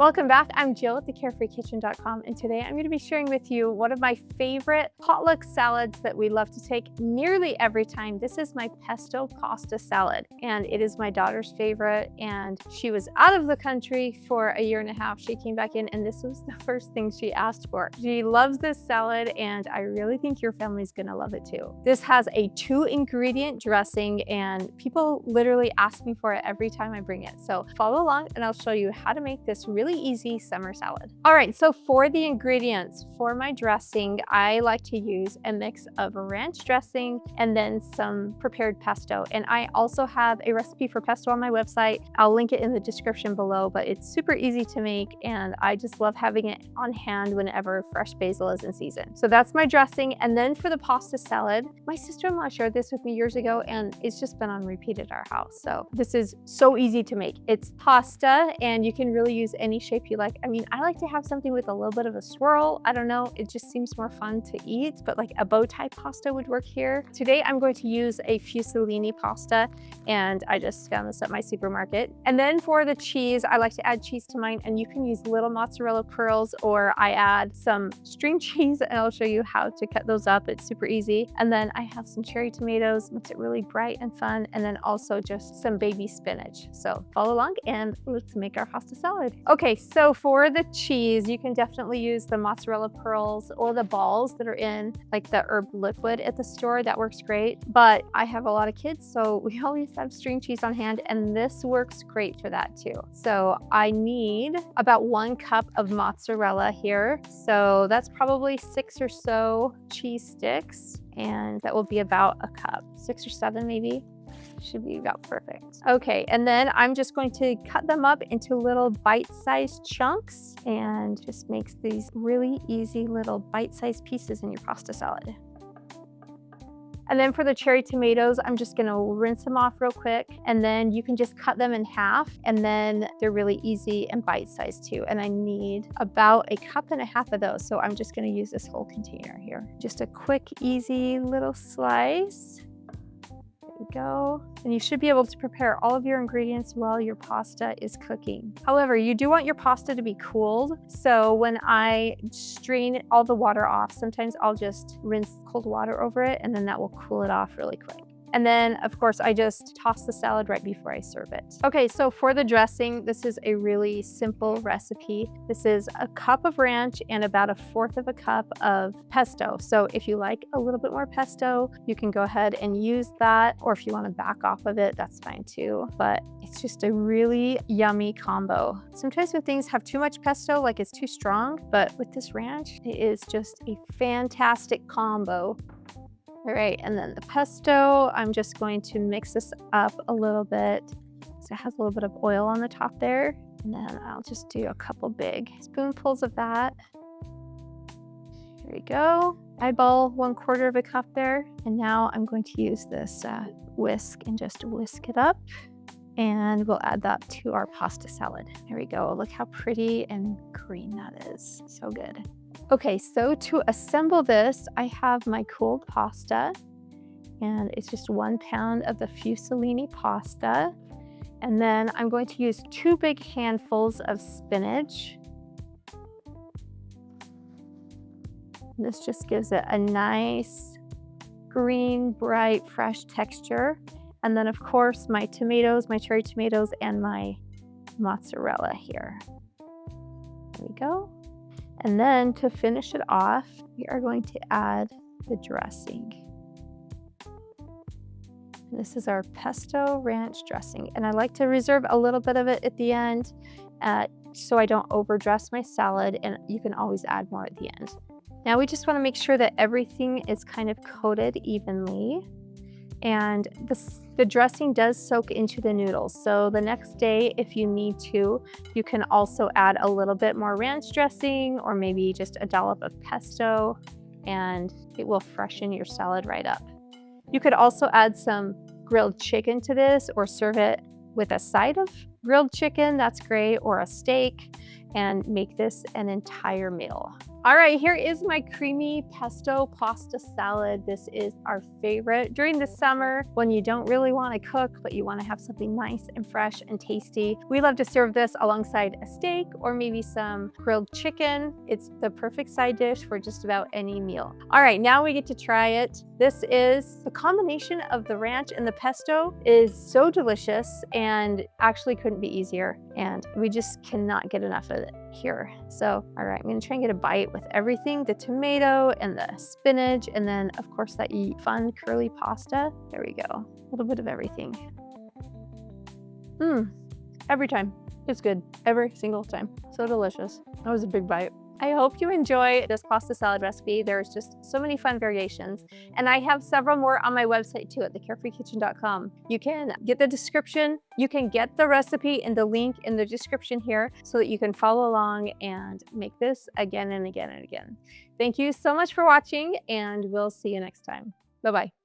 Welcome back. I'm Jill at thecarefreekitchen.com, and today I'm going to be sharing with you one of my favorite potluck salads that we love to take nearly every time. This is my pesto pasta salad, and it is my daughter's favorite, and she was out of the country for a year and a half. She came back in, and this was the first thing she asked for. She loves this salad, and I really think your family's going to love it too. This has a 2-ingredient dressing, and people literally ask me for it every time I bring it. So follow along, and I'll show you how to make this really easy summer salad. All right, so for the ingredients for my dressing, I like to use a mix of ranch dressing and then some prepared pesto. And I also have a recipe for pesto on my website. I'll link it in the description below, but it's super easy to make, and I just love having it on hand whenever fresh basil is in season. So that's my dressing. And then for the pasta salad, my sister-in-law shared this with me years ago, and it's just been on repeat at our house. So this is so easy to make. It's pasta, and you can really use any shape you like. I mean, I like to have something with a little bit of a swirl. I don't know, it just seems more fun to eat, but like a bow tie pasta would work here. Today, I'm going to use a fusilini pasta, and I just found this at my supermarket. And then for the cheese, I like to add cheese to mine, and you can use little mozzarella pearls, or I add some string cheese, and I'll show you how to cut those up. It's super easy. And then I have some cherry tomatoes, makes it really bright and fun, and then also just some baby spinach. So follow along and let's make our pasta salad. Okay, so for the cheese, you can definitely use the mozzarella pearls or the balls that are in like the herb liquid at the store. That works great. But I have a lot of kids, so we always have string cheese on hand, and this works great for that too. So I need about 1 cup of mozzarella here. So that's probably 6 or so cheese sticks, and that will be about a cup, 6 or 7 maybe. Should be about perfect. Okay, and then I'm just going to cut them up into little bite-sized chunks, and just makes these really easy little bite-sized pieces in your pasta salad. And then for the cherry tomatoes, I'm just gonna rinse them off real quick, and then you can just cut them in half, and then they're really easy and bite-sized too. And I need about 1.5 cups of those, so I'm just gonna use this whole container here. Just a quick, easy little slice. Go, and you should be able to prepare all of your ingredients while your pasta is cooking. However, you do want your pasta to be cooled, so when I strain all the water off, sometimes I'll just rinse cold water over it, and then that will cool it off really quick. And then, of course, I just toss the salad right before I serve it. Okay, so for the dressing, this is a really simple recipe. This is a cup of ranch and about 1/4 cup of pesto. So if you like a little bit more pesto, you can go ahead and use that, or if you want to back off of it, that's fine too. But it's just a really yummy combo. Sometimes when things have too much pesto, like it's too strong, but with this ranch, it is just a fantastic combo. All right, and then the pesto, I'm just going to mix this up a little bit. So it has a little bit of oil on the top there. And then I'll just do a couple big spoonfuls of that. There we go. Eyeball 1/4 cup there. And now I'm going to use this whisk and just whisk it up. And we'll add that to our pasta salad. There we go. Look how pretty and green that is. So good. Okay, so to assemble this, I have my cooled pasta, and it's just 1 pound of the fusilini pasta. And then I'm going to use 2 big handfuls of spinach. This just gives it a nice green, bright, fresh texture. And then of course my tomatoes, my cherry tomatoes, and my mozzarella here. There we go. And then to finish it off, we are going to add the dressing. And this is our pesto ranch dressing. And I like to reserve a little bit of it at the end so I don't overdress my salad, and you can always add more at the end. Now we just want to make sure that everything is kind of coated evenly. And the dressing does soak into the noodles. So the next day, if you need to, you can also add a little bit more ranch dressing, or maybe just a dollop of pesto, and it will freshen your salad right up. You could also add some grilled chicken to this, or serve it with a side of grilled chicken, that's great, or a steak, and make this an entire meal. All right, here is my creamy pesto pasta salad. This is our favorite during the summer when you don't really want to cook, but you want to have something nice and fresh and tasty. We love to serve this alongside a steak or maybe some grilled chicken. It's the perfect side dish for just about any meal. All right, now we get to try it. This is the combination of the ranch and the pesto is so delicious and actually couldn't be easier. And we just cannot get enough of it here. So, all right, I'm gonna try and get a bite with everything, the tomato and the spinach, and then of course that fun curly pasta. There we go, a little bit of everything. Every time, it's good, every single time. So delicious. That was a big bite. I hope you enjoy this pasta salad recipe. There's just so many fun variations. And I have several more on my website too at thecarefreekitchen.com. You can get the description, you can get the recipe and the link in the description here so that you can follow along and make this again and again and again. Thank you so much for watching, and we'll see you next time. Bye-bye.